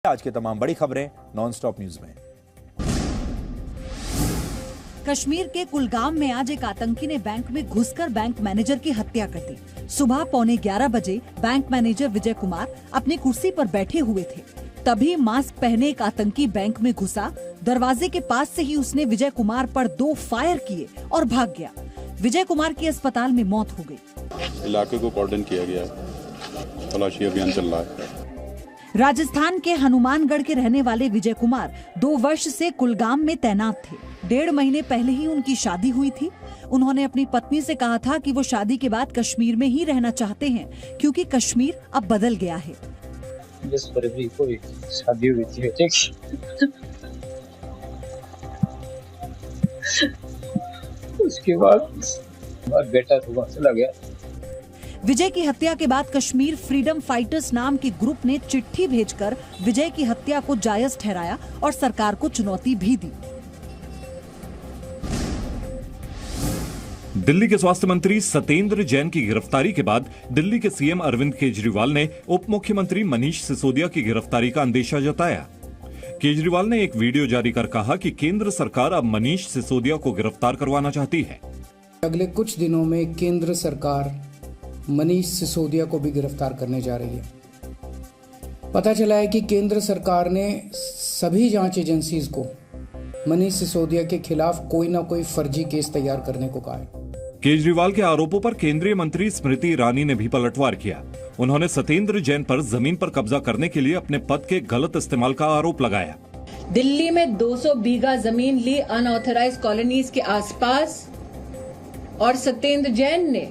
आज की तमाम बड़ी खबरें नॉनस्टॉप न्यूज में। कश्मीर के कुलगाम में आज एक आतंकी ने बैंक में घुसकर बैंक मैनेजर की हत्या कर दी। सुबह 11:15 बजे बैंक मैनेजर विजय कुमार अपनी कुर्सी पर बैठे हुए थे, तभी मास्क पहने एक आतंकी बैंक में घुसा। दरवाजे के पास से ही उसने विजय कुमार पर 2 फायर किए और भाग गया। विजय कुमार की अस्पताल में मौत हो गई। इलाके को कॉर्डन किया गया है, तलाशी अभियान चल रहा है। राजस्थान के हनुमानगढ़ के रहने वाले विजय कुमार 2 वर्ष से कुलगाम में तैनात थे। 1.5 महीने पहले ही उनकी शादी हुई थी। उन्होंने अपनी पत्नी से कहा था कि वो शादी के बाद कश्मीर में ही रहना चाहते हैं, क्योंकि कश्मीर अब बदल गया है। 10 फरवरी को शादी हुई थी, उसके बाद बेटा तो वहाँ चला गया। विजय की हत्या के बाद कश्मीर फ्रीडम फाइटर्स नाम के ग्रुप ने चिट्ठी भेजकर विजय की हत्या को जायज ठहराया और सरकार को चुनौती भी दी। दिल्ली के स्वास्थ्य मंत्री सत्येंद्र जैन की गिरफ्तारी के बाद दिल्ली के सीएम अरविंद केजरीवाल ने उप मुख्यमंत्री मनीष सिसोदिया की गिरफ्तारी का अंदेशा जताया। केजरीवाल ने एक वीडियो जारी कर कहा कि केंद्र सरकार अब मनीष सिसोदिया को गिरफ्तार करवाना चाहती है। अगले कुछ दिनों में केंद्र सरकार मनीष सिसोदिया को भी गिरफ्तार करने जा रही है। पता चला है कि केंद्र सरकार ने सभी जांच एजेंसीज को मनीष सिसोदिया के खिलाफ कोई ना कोई फर्जी केस तैयार करने को कहा है। केजरीवाल के आरोपों पर केंद्रीय मंत्री स्मृति ईरानी ने भी पलटवार किया। उन्होंने सत्येंद्र जैन पर जमीन पर कब्जा करने के लिए अपने पद के गलत इस्तेमाल का आरोप लगाया। दिल्ली में 200 बीघा जमीन ली अनऑथराइज कॉलोनीज के आसपास, और सत्येंद्र जैन ने,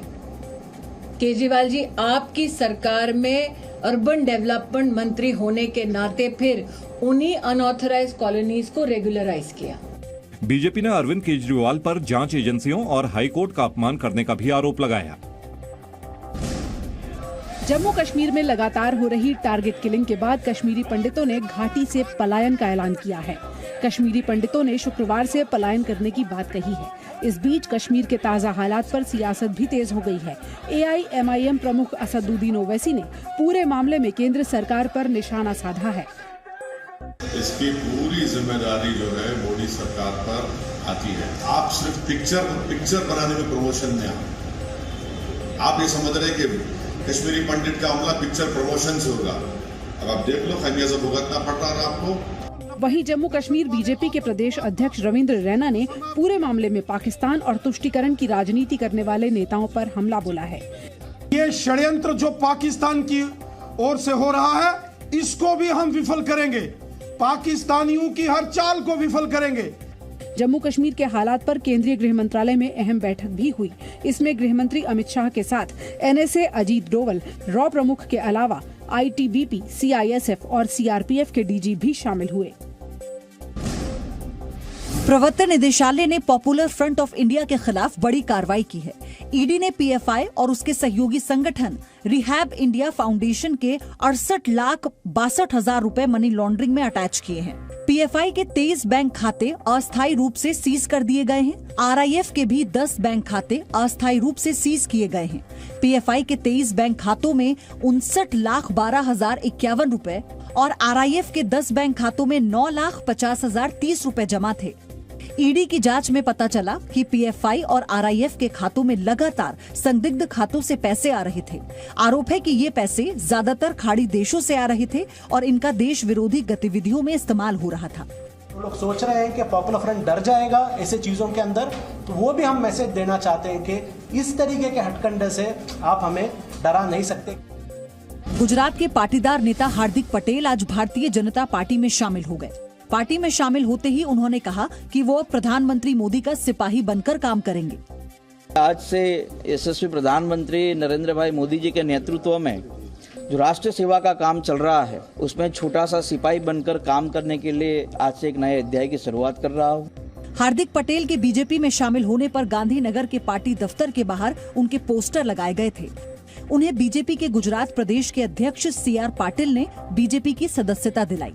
केजरीवाल जी आपकी सरकार में अर्बन डेवलपमेंट मंत्री होने के नाते फिर उन्हीं अनऑथराइज कॉलोनीज को रेगुलराइज किया। बीजेपी ने अरविंद केजरीवाल पर जांच एजेंसियों और हाईकोर्ट का अपमान करने का भी आरोप लगाया। जम्मू कश्मीर में लगातार हो रही टारगेट किलिंग के बाद कश्मीरी पंडितों ने घाटी से पलायन का ऐलान किया है। कश्मीरी पंडितों ने शुक्रवार से पलायन करने की बात कही है। इस बीच कश्मीर के ताज़ा हालात पर सियासत भी तेज हो गई है। AIMIM प्रमुख असदुद्दीन ओवैसी ने पूरे मामले में केंद्र सरकार पर निशाना साधा है। इसकी पूरी जिम्मेदारी जो है मोदी सरकार पर आती है। आप सिर्फ पिक्चर बनाने में प्रमोशन में आप ये समझ रहे कि कश्मीरी पंडित का हमला पिक्चर प्रमोशन से होगा। अब आप देख लो, खमियाजा भुगतना पड़ रहा है आपको। वहीं जम्मू कश्मीर बीजेपी के प्रदेश अध्यक्ष रविंद्र रैना ने पूरे मामले में पाकिस्तान और तुष्टीकरण की राजनीति करने वाले नेताओं पर हमला बोला है। ये षड्यंत्र जो पाकिस्तान की ओर से हो रहा है, इसको भी हम विफल करेंगे। पाकिस्तानियों की हर चाल को विफल करेंगे। जम्मू कश्मीर के हालात पर केंद्रीय गृह मंत्रालय में अहम बैठक भी हुई। इसमें गृह मंत्री अमित शाह के साथ NSA अजीत डोवल, रॉ प्रमुख के अलावा ITBP, CISF और CRPF के DG भी शामिल हुए। प्रवर्तन निदेशालय ने पॉपुलर फ्रंट ऑफ इंडिया के खिलाफ बड़ी कार्रवाई की है। ईडी ने PFI और उसके सहयोगी संगठन रिहैब इंडिया फाउंडेशन के 68,62,000 रुपए मनी लॉन्ड्रिंग में अटैच किए हैं। PFI के 23 बैंक खाते अस्थायी रूप से सीज कर दिए गए हैं। RIF के भी 10 बैंक खाते अस्थायी रूप से सीज किए गए हैं। PFI के 23 बैंक खातों में 59,12,051 रुपए और RIF के 10 बैंक खातों में 9,50,030 रुपए जमा थे। ईडी की जांच में पता चला कि PFI और RIF के खातों में लगातार संदिग्ध खातों से पैसे आ रहे थे। आरोप है कि ये पैसे ज्यादातर खाड़ी देशों से आ रहे थे और इनका देश विरोधी गतिविधियों में इस्तेमाल हो रहा था। लोग सोच रहे हैं कि पॉपुलर फ्रंट डर जाएगा ऐसे चीजों के अंदर, तो वो भी हम मैसेज देना चाहते हैं कि इस तरीके के हथकंडे से आप हमें डरा नहीं सकते। गुजरात के पाटीदार नेता हार्दिक पटेल आज भारतीय जनता पार्टी में शामिल हो गए। पार्टी में शामिल होते ही उन्होंने कहा कि वो प्रधानमंत्री मोदी का सिपाही बनकर काम करेंगे। आज से यशस्वी प्रधानमंत्री नरेंद्र भाई मोदी जी के नेतृत्व में जो राष्ट्र सेवा का काम चल रहा है, उसमें छोटा सा सिपाही बनकर काम करने के लिए आज से एक नए अध्याय की शुरुआत कर रहा हूँ। हार्दिक पटेल के बीजेपी में शामिल होने पर गांधीनगर के पार्टी दफ्तर के बाहर उनके पोस्टर लगाए गए थे। उन्हें बीजेपी के गुजरात प्रदेश के अध्यक्ष CR पाटिल ने बीजेपी की सदस्यता दिलाई।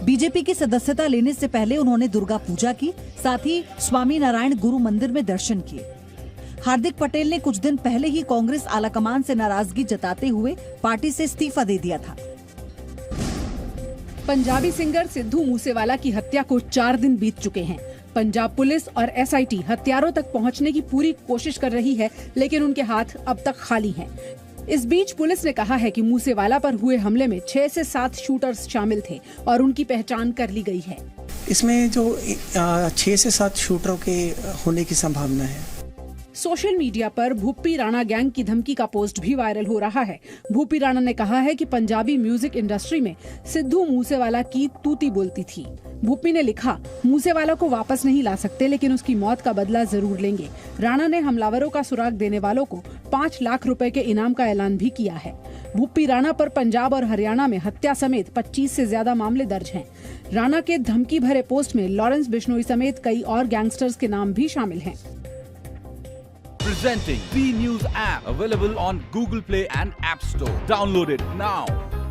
बीजेपी की सदस्यता लेने से पहले उन्होंने दुर्गा पूजा की, साथ ही स्वामी नारायण गुरु मंदिर में दर्शन किए। हार्दिक पटेल ने कुछ दिन पहले ही कांग्रेस आलाकमान से नाराजगी जताते हुए पार्टी से इस्तीफा दे दिया था। पंजाबी सिंगर सिद्धू मूसेवाला की हत्या को 4 दिन बीत चुके हैं। पंजाब पुलिस और एसआईटी हत्यारों तक पहुंचने की पूरी कोशिश कर रही है, लेकिन उनके हाथ अब तक खाली हैं। इस बीच पुलिस ने कहा है कि मूसेवाला पर हुए हमले में 6 से 7 शूटर्स शामिल थे और उनकी पहचान कर ली गई है। इसमें जो 6 से 7 शूटरों के होने की संभावना है। सोशल मीडिया पर भूपी राणा गैंग की धमकी का पोस्ट भी वायरल हो रहा है। भूपी राणा ने कहा है कि पंजाबी म्यूजिक इंडस्ट्री में सिद्धू मूसेवाला की तूती बोलती थी। भूपी ने लिखा, मूसेवाला को वापस नहीं ला सकते, लेकिन उसकी मौत का बदला जरूर लेंगे। राणा ने हमलावरों का सुराग देने वालों को 5 लाख रुपए के इनाम का ऐलान भी किया है। भूपी राणा पर पंजाब और हरियाणा में हत्या समेत 25 से ज्यादा मामले दर्ज हैं। राणा के धमकी भरे पोस्ट में लॉरेंस बिश्नोई समेत कई और गैंगस्टर्स के नाम भी शामिल हैं। Presenting B News app, available on Google Play and App Store. Download it now.